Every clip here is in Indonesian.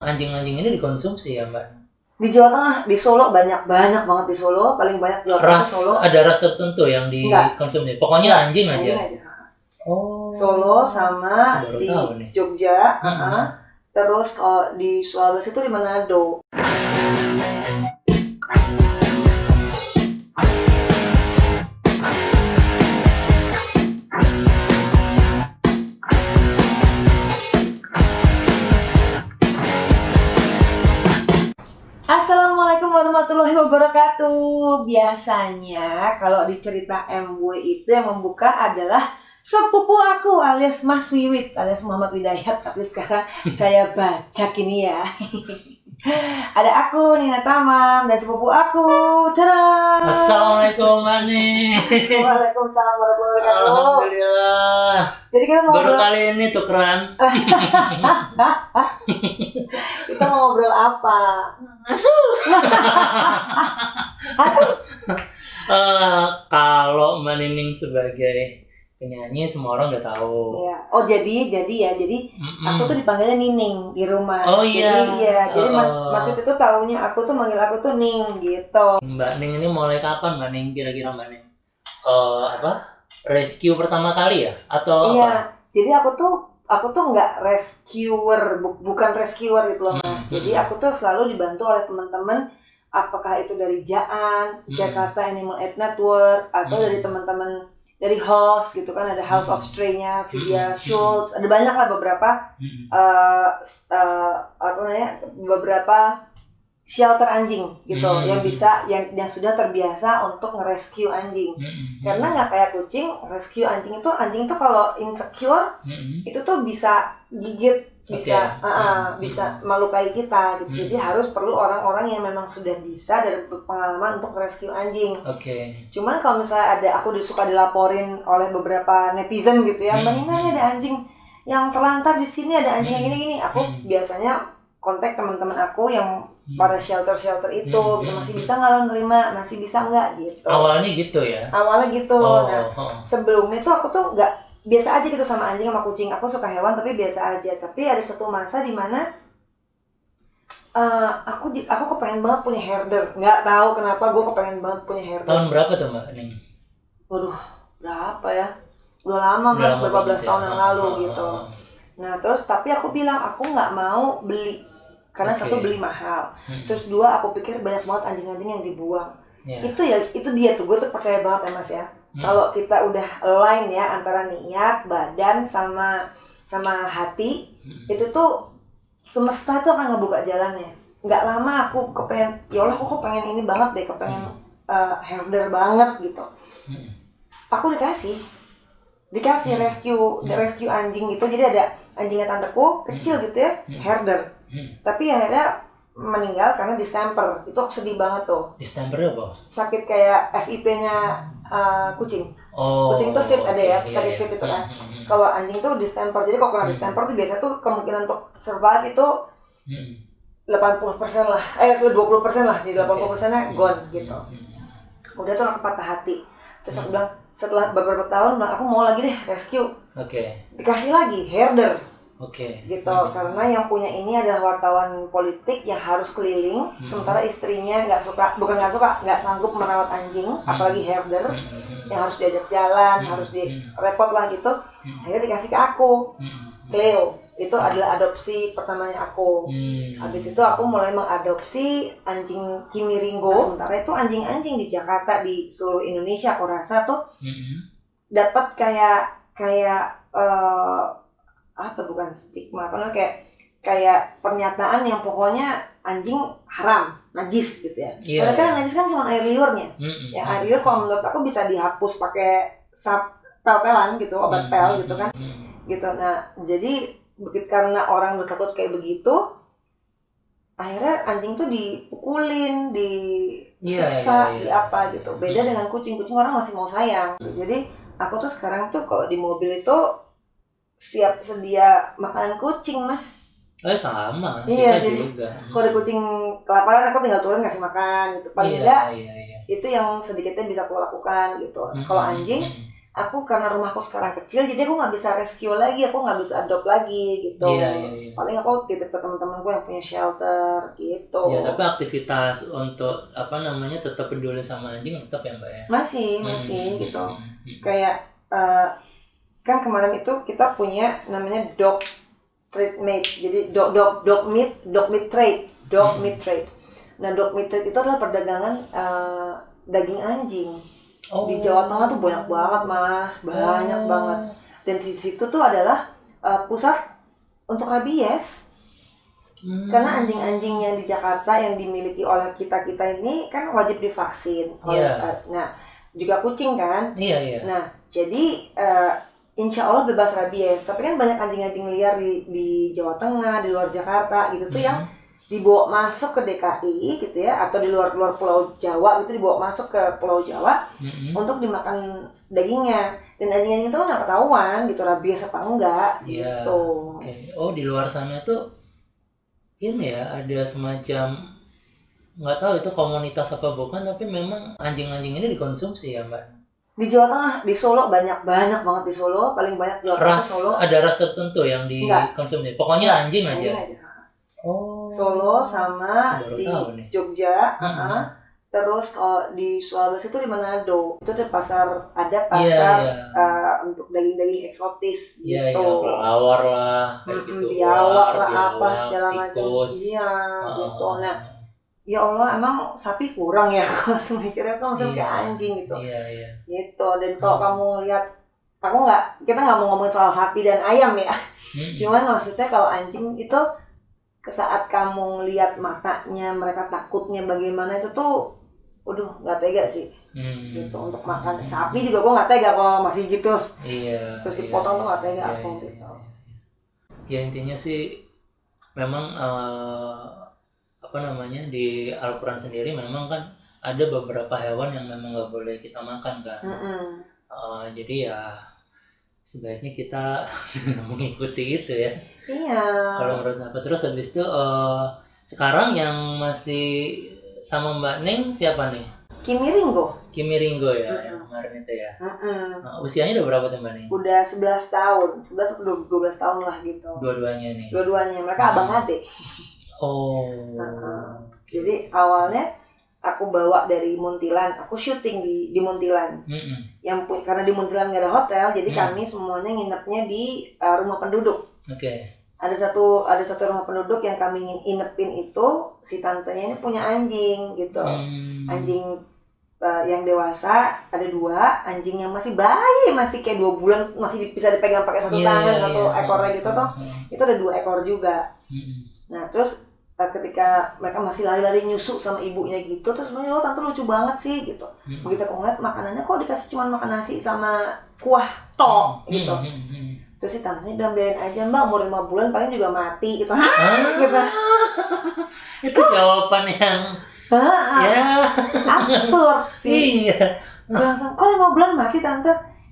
Anjing-anjing ini dikonsumsi ya, Mbak? Di Jawa Tengah, di Solo banyak banget di Solo, paling banyak Jawa Tengah Solo. Ada ras tertentu yang dikonsumsi? Pokoknya anjing aja. Oh. Solo sama Baru di tahu nih. Jogja, terus kalau di Sulawesi itu di Manado. Assalamualaikum warahmatullahi wabarakatuh. Biasanya kalau di cerita MW itu yang membuka adalah sepupu aku alias Mas Wiwit alias Muhammad Widayat. Tapi sekarang saya baca gini ya. Ada aku Nina Tamam dan sepupu aku. Tada! Assalamualaikum Mani. Waalaikumsalam warahmatullahi wabarakatuh. Alhamdulillah. Jadi kita mau baru kali ini tukeran. Kita mau ngobrol apa? Kalau Mbak Nining sebagai penyanyi semua orang udah tahu. Iya. Oh jadi aku tuh dipanggilnya Nining di rumah. Oh iya. Jadi Mas itu tuh taunya aku tuh manggil aku tuh Ning gitu. Mbak Ning ini mulai kapan Mbak Ning kira-kira Mbak Ning? Rescue pertama kali ya atau iya, apa? Jadi aku tuh nggak rescuer, bukan rescuer gitu loh Mas. Jadi aku tuh selalu dibantu oleh teman-teman, apakah itu dari Jaan, Jakarta Animal Aid Network, atau dari teman-teman dari host gitu kan, ada House of Stray-nya, Vidya Schultz, ada banyak lah beberapa beberapa shelter anjing gitu yang bisa yang sudah terbiasa untuk nge-rescue anjing. Karena nggak kayak kucing, rescue anjing itu kalau insecure itu tuh bisa gigit, bisa melukai kita gitu. Jadi harus perlu orang-orang yang memang sudah bisa dan berpengalaman untuk rescue anjing. Cuman kalau misalnya aku suka dilaporin oleh beberapa netizen gitu ya, Mbak Nina ada anjing yang terlantar di sini, ada anjing yang gini-gini. Aku biasanya kontak teman-teman aku yang pada shelter itu masih bisa nggak lo nerima, masih bisa nggak gitu. Awalnya gitu ya? Awalnya gitu. Sebelumnya tuh aku tuh nggak, biasa aja gitu sama anjing sama kucing. Aku suka hewan tapi biasa aja. Tapi ada satu masa di mana aku kepengen banget punya herder. Nggak tahu kenapa gue kepengen banget punya herder. Tahun berapa tuh Mbak Ning? Waduh, berapa ya? Udah lama Mas, berapa belas tahun yang lalu gitu. Nah terus tapi aku bilang aku nggak mau beli. Karena satu beli mahal, terus dua aku pikir banyak banget anjing-anjing yang dibuang. Itu dia tuh, gue tuh percaya banget ya Mas ya. Kalau kita udah align ya antara niat, badan sama hati, itu tuh semesta itu akan ngebuka jalannya. Nggak lama aku kepengen, ya Allah aku pengen ini banget deh, kepengen herder banget gitu. Aku dikasih rescue anjing gitu. Jadi ada anjingnya tanteku kecil gitu ya, herder. Tapi akhirnya meninggal karena distemper. Itu aku sedih banget tuh. Distemper apa? Sakit kayak FIP-nya kucing. Kucing tuh FIP ada ya, sakit FIP itu kan. Kalau anjing tuh distemper. Jadi kalau kena distemper tuh biasa tuh kemungkinan untuk survive itu 80% lah. 20% lah. Di 80%-nya gone gitu. Udah tuh aku patah hati. Terus aku bilang setelah beberapa tahun aku mau lagi deh rescue. Dikasih lagi herder. Gitu, karena yang punya ini adalah wartawan politik yang harus keliling, sementara istrinya nggak sanggup merawat anjing, apalagi herder, yang harus diajak jalan, harus repot lah gitu. Akhirnya dikasih ke aku, Cleo. Itu adalah adopsi pertamanya aku. Habis itu aku mulai mengadopsi anjing Kimi Ringo. Sementara itu anjing-anjing di Jakarta, di seluruh Indonesia aku rasa tuh dapat kayak bukan stigma, karena kayak pernyataan yang pokoknya anjing haram, najis gitu ya. Padahal kan najis kan cuma air liurnya. Yang air liur kalau menurut aku bisa dihapus pakai pel-pelan gitu, obat pel gitu kan. Gitu. Nah, jadi karena orang udah takut kayak begitu, akhirnya anjing tuh dipukulin, disiksa, apa gitu. Beda dengan kucing orang masih mau sayang. Jadi aku tuh sekarang tuh kalau di mobil itu siap sedia makanan kucing Mas. Sama. Iya, jadi kalau ada kucing kelaparan aku tinggal turun ngasih makan gitu. Paling enggak itu yang sedikitnya bisa aku lakukan gitu. Kalau anjing aku karena rumahku sekarang kecil, jadi aku nggak bisa rescue lagi, aku nggak bisa adopt lagi gitu. Iya. Paling aku titip ke teman-temanku yang punya shelter gitu. Ya, tapi aktivitas untuk tetap peduli sama anjing tetap ya Mbak ya. Masih gitu. Kayak kan kemarin itu kita punya namanya dog trade mate. Jadi dog meat trade. Nah, dog meat trade itu adalah perdagangan daging anjing. Di Jawa Tengah tuh banyak banget Mas, banyak banget. Dan di situ tuh adalah pusat untuk rabies. Karena anjing-anjing yang di Jakarta yang dimiliki oleh kita ini kan wajib divaksin. Nah, juga kucing kan. Iya. Nah, jadi insya Allah bebas rabies. Tapi kan banyak anjing-anjing liar di Jawa Tengah, di luar Jakarta gitu tuh yang dibawa masuk ke DKI gitu ya, atau di luar Pulau Jawa gitu, dibawa masuk ke Pulau Jawa untuk dimakan dagingnya. Dan anjing-anjing itu nggak ketahuan gitu rabies apa enggak gitu. Oh, di luar sana tuh ini ya, ada semacam, nggak tahu itu komunitas apa bukan, tapi memang anjing-anjing ini dikonsumsi ya Mbak? Di Jawa Tengah, di Solo banyak banget di Solo, paling banyak Jawa Tengah Solo. Ada ras tertentu yang dikonsumsi? Pokoknya anjing aja. Solo sama di Jogja, terus kalau di Sulawesi itu di Manado, itu ada pasar untuk daging-daging eksotis gitu. Kelawar lah, kayak gitu. Biawak lah, apa segala macam. Iya, gitu. Nah, ya Allah, emang sapi kurang ya? Aku langsung mikirnya kan langsung kayak anjing gitu. Iya. Gitu. Dan kalau kamu lihat, kita nggak mau ngomongin soal sapi dan ayam ya. Cuman maksudnya kalau anjing itu saat kamu lihat matanya, mereka takutnya bagaimana itu tuh, waduh, nggak tega sih. Gitu untuk makan sapi juga gue nggak tega kalau masih gitu. Terus dipotong tuh nggak tega aku gitu. Ya intinya sih memang di Al-Quran sendiri memang kan ada beberapa hewan yang memang nggak boleh kita makan kan. Jadi ya sebaiknya kita mengikuti itu ya. Iya. Kalau menurut apa, terus habis itu sekarang yang masih sama Mbak Neng siapa nih? Kimi Ringo ya, yang kemarin itu ya. Usianya udah berapa tuh Mbak Neng? Udah 11 tahun, 11 atau 12 tahun lah gitu. Dua-duanya, mereka abang adik. Jadi awalnya aku bawa dari Muntilan, aku syuting di Muntilan. Karena di Muntilan nggak ada hotel, jadi kami semuanya nginepnya di rumah penduduk. Ada satu rumah penduduk yang kami inepin itu, si tantenya ini punya anjing gitu. Anjing yang dewasa ada 2, anjing yang masih bayi, masih kayak 2 bulan, masih bisa dipegang pakai satu tangan, satu ekornya gitu tuh. Itu ada 2 ekor juga. Nah, terus ketika mereka masih lari-lari nyusu sama ibunya gitu, terus sebenarnya tante lucu banget sih gitu. Begitu aku ngeliat makanannya kok dikasih cuma makan nasi sama kuah tok gitu. Terus si tantenya bilang, biarin aja Mbak, umur 5 bulan paling juga mati gitu. Gitu. Itu jawaban yang absurd sih. Iya. Gue langsung, kok 5 bulan mati tante?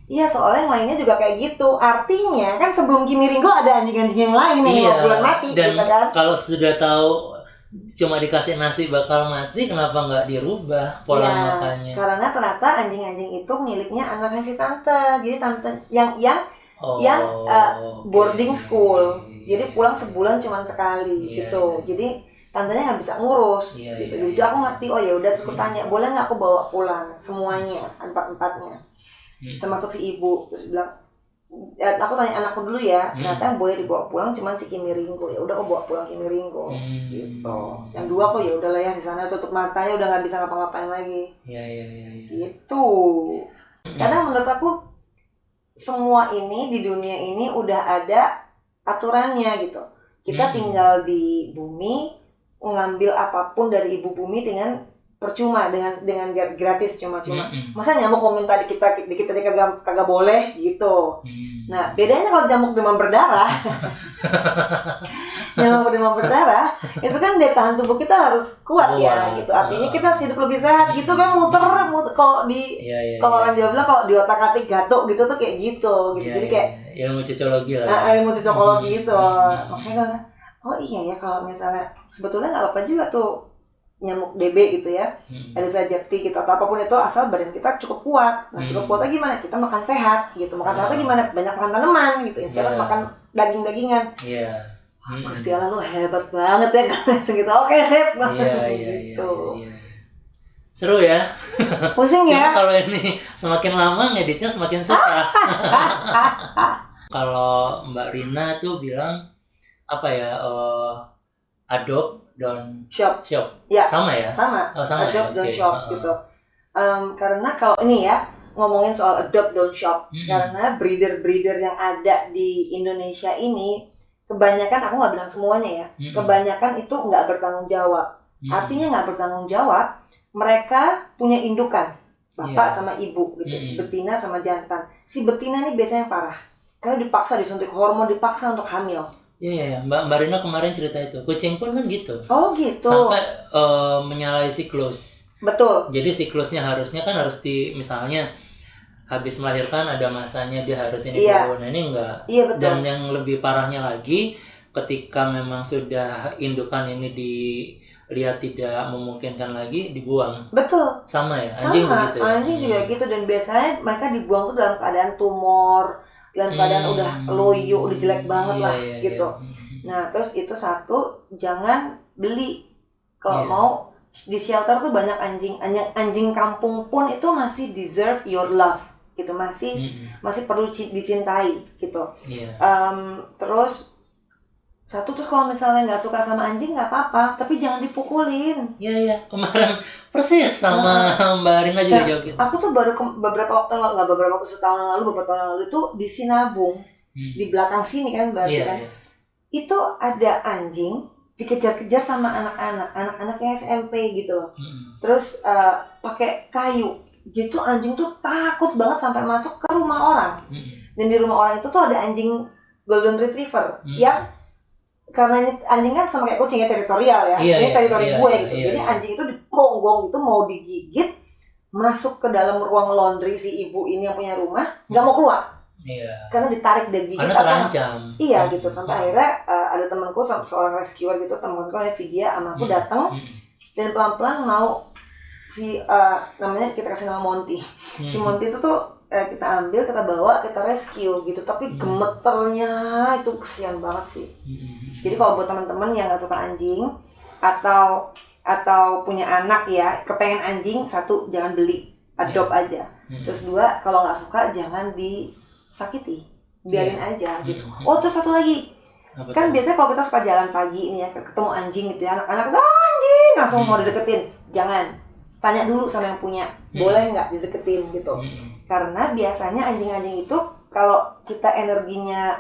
Iya, soalnya yang lainnya juga kayak gitu. Artinya kan sebelum Kimi Ringo ada anjing-anjing yang lain yang 5 bulan mati. Dan gitu kan. Kalau sudah tahu cuma dikasih nasi bakal mati, kenapa nggak dirubah pola makannya? Karena ternyata anjing-anjing itu miliknya anaknya si tante. Jadi tante yang boarding school. Jadi pulang sebulan cuma sekali gitu. Jadi tantenya nggak bisa ngurus gitu. Jadi aku ngerti, oh ya udah, terus aku tanya, boleh nggak aku bawa pulang semuanya, 4-4-nya, termasuk si ibu. Terus bilang, aku tanya anakku dulu ya, ternyata yang boleh dibawa pulang cuma si Kimi Ringo. Ya udah, aku bawa pulang Kimi Ringo gitu. Yang 2 kok ya udahlah ya, di sana tutup matanya, udah nggak bisa ngapa-ngapain lagi. Gitu. Karena menurut aku semua ini di dunia ini udah ada aturannya gitu. Kita tinggal di bumi, mengambil apapun dari ibu bumi dengan percuma, dengan gratis, cuma-cuma. Masa nyamuk mau minta di kita kagak boleh gitu. Nah, bedanya kalau nyamuk demam berdarah, itu kan daya tahan tubuh kita harus kuat ya gitu. Artinya kita harus hidup lebih sehat gitu kan, muter kalau orang Jawa bilang kalau di otak-atik gatuk gitu tuh kayak gitu. Jadi kayak ilmu cocokologi lah. Ilmu cocokologi gitu. Makanya oh iya ya, kalau misalnya sebetulnya nggak apa-apa juga tuh nyamuk DB gitu ya, Aedes aegypti gitu atau apapun itu, asal badan kita cukup kuat. Nah cukup kuatnya gimana? Kita makan sehat gitu. Makan sehatnya gimana? Banyak makan tanaman gitu, instead makan daging-dagingan. Gusti Allah lu hebat banget ya gitu. Oke, sip. Gitu. Seru ya. Pusing ya. Kalau ini semakin lama ngeditnya semakin susah. Kalau Mbak Rina tuh bilang apa ya? Adopt don't shop. Ya, sama ya? Sama. Sama adopt ya? don't shop gitu. Karena kalau ini ya ngomongin soal adopt don't shop, karena breeder yang ada di Indonesia ini kebanyakan, aku nggak bilang semuanya ya, kebanyakan itu nggak bertanggung jawab. Artinya nggak bertanggung jawab, mereka punya indukan, bapak sama ibu gitu, betina sama jantan. Si betina ini biasanya parah, karena dipaksa disuntik hormon, dipaksa untuk hamil. Iya, Mbak Rina kemarin cerita itu. Kucing pun kan gitu. Oh gitu. Sampai menyalahi siklus. Betul. Jadi siklusnya harusnya kan harus misalnya habis melahirkan ada masanya dia harus ini dulu. Nah ini enggak. Iya betul. Dan yang lebih parahnya lagi, ketika memang sudah indukan ini dilihat tidak memungkinkan lagi, dibuang. Betul. Sama ya. Anjing begitu. Anjing juga gitu, dan biasanya mereka dibuang tuh dalam keadaan tumor, dalam keadaan udah loyo, udah jelek banget lah gitu. Nah terus itu satu, jangan beli. Kalau mau di shelter tuh banyak anjing kampung pun itu masih deserve your love gitu, masih perlu dicintai gitu. Terus kalau misalnya nggak suka sama anjing nggak apa-apa, tapi jangan dipukulin. Iya kemarin persis sama Mbak Rina juga jawab gitu. Aku tuh baru beberapa waktu setahun yang lalu, beberapa tahun yang lalu tuh di Sinabung, di belakang sini kan berarti kan. Itu ada anjing dikejar-kejar sama anak-anaknya SMP gitu loh. Terus pakai kayu. Jadi tuh anjing tuh takut banget sampai masuk ke rumah orang. Dan di rumah orang itu tuh ada anjing Golden Retriever yang, karena ini anjing kan sama kayak kucing ya, teritorial ya. Ini teritori gue gitu. Jadi anjing itu digonggong gitu, mau digigit, masuk ke dalam ruang laundry si ibu ini yang punya rumah, nggak mau keluar. Karena ditarik dan gigit. Karena terancam. Iya gitu. Sampai akhirnya ada temanku, seorang rescuer gitu, temanku namanya Vidya, sama aku datang dan pelan-pelan mau namanya kita kasih nama Monty. Si Monty itu tuh kita ambil, kita bawa, kita rescue gitu. Tapi gemeternya itu kesian banget sih. Jadi kalau buat teman-teman yang nggak suka anjing atau punya anak ya, kepengen anjing, satu, jangan beli, adopt aja. Terus dua, kalau nggak suka jangan disakiti, biarin aja gitu. Terus satu lagi, kan biasanya kalau kita suka jalan pagi nih ya, ketemu anjing gitu ya, anak-anak tuh anjing langsung mau dideketin. Jangan. Tanya dulu sama yang punya, boleh nggak dideketin gitu. Karena biasanya anjing-anjing itu kalau kita energinya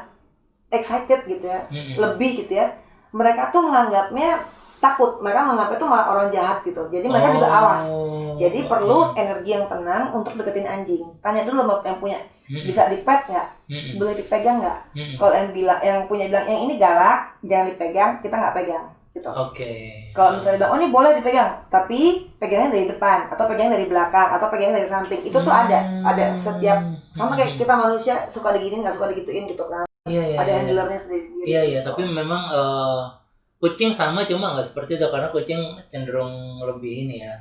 excited gitu ya, lebih gitu ya, mereka tuh menganggapnya takut, mereka menganggap itu malah orang jahat gitu. Jadi mereka juga awas. Jadi perlu energi yang tenang untuk deketin anjing. Tanya dulu sama yang punya, bisa dipet nggak, boleh dipegang nggak. Kalau yang punya bilang yang ini galak, jangan dipegang, kita nggak pegang. Gitu. Kalau misalnya bilang, ini boleh dipegang, tapi pegangnya dari depan, atau pegangnya dari belakang, atau pegangnya dari samping, itu tuh ada setiap, sama kayak kita manusia suka diginiin, nggak suka digituin gitu kan. Ada handlernya sendiri. Iya, tapi memang kucing sama, cuma nggak seperti itu, karena kucing cenderung lebih ini ya.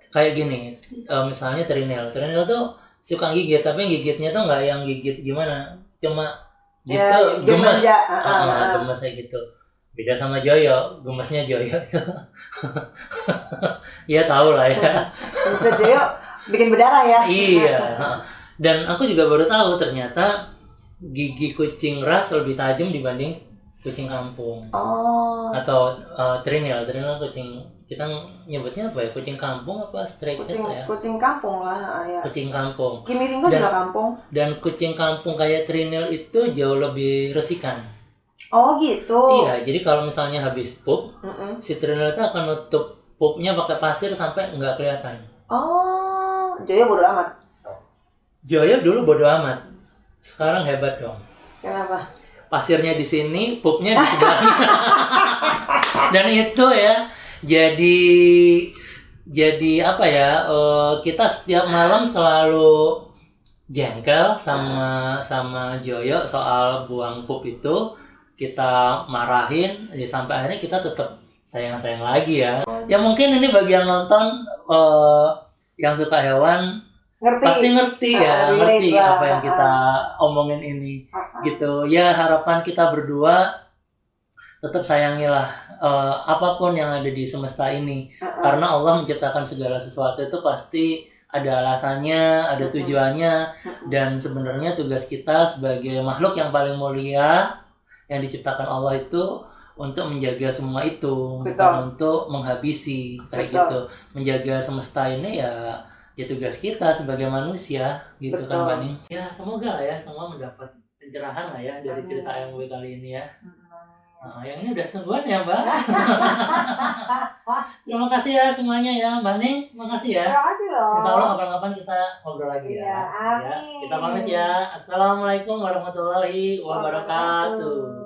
Kayak gini, misalnya Trinil tuh suka gigit, tapi gigitnya tuh nggak yang gigit gimana, cuma gitu, gemes, gemes kayak gitu. Beda sama Joyo, gemesnya Joyo itu. Ya tahu lah ya. Gemesnya Joyo bikin berdarah ya. Iya. Dan aku juga baru tahu ternyata gigi kucing ras lebih tajam dibanding kucing kampung. Atau Trinil kucing, kita nyebutnya apa ya? Kucing kampung apa stray cat ya? Kucing kampung lah ya. Kucing kampung. Kimi Ringo juga kampung. Dan kucing kampung kayak Trinil itu jauh lebih resikan. Oh gitu. Iya, jadi kalau misalnya habis pup, si Trinil itu akan nutup pupnya pakai pasir sampai nggak kelihatan. Joyo bodo amat. Joyo dulu bodo amat. Sekarang hebat dong. Kenapa? Pasirnya di sini, pupnya di sebelahnya. Dan itu ya, jadi apa ya? Kita setiap malam selalu jengkel sama Joyo soal buang pup itu. Kita marahin, ya sampai akhirnya kita tetap sayang-sayang lagi ya. Ya mungkin ini bagi yang nonton yang suka hewan pasti ngerti ya, ngerti apa yang kita omongin ini gitu. Ya harapan kita berdua tetap sayangilah apapun yang ada di semesta ini, karena Allah menciptakan segala sesuatu itu pasti ada alasannya, ada tujuannya, dan sebenarnya tugas kita sebagai makhluk yang paling mulia yang diciptakan Allah itu untuk menjaga semua itu, bukan untuk menghabisi kayak gitu. Menjaga semesta ini ya tugas kita sebagai manusia gitu. Kan Mbak Ning. Ya semoga lah ya semua mendapat pencerahan lah ya dari cerita AMW kali ini ya. Yang ini udah sungguhan ya Mbak. Terima kasih ya semuanya ya Mbak Ning, makasih ya. Terima kasih loh. Insya Allah kapan-kapan kita ngobrol lagi ya. Amin. Ya. Kita pamit ya. Assalamualaikum warahmatullahi wabarakatuh.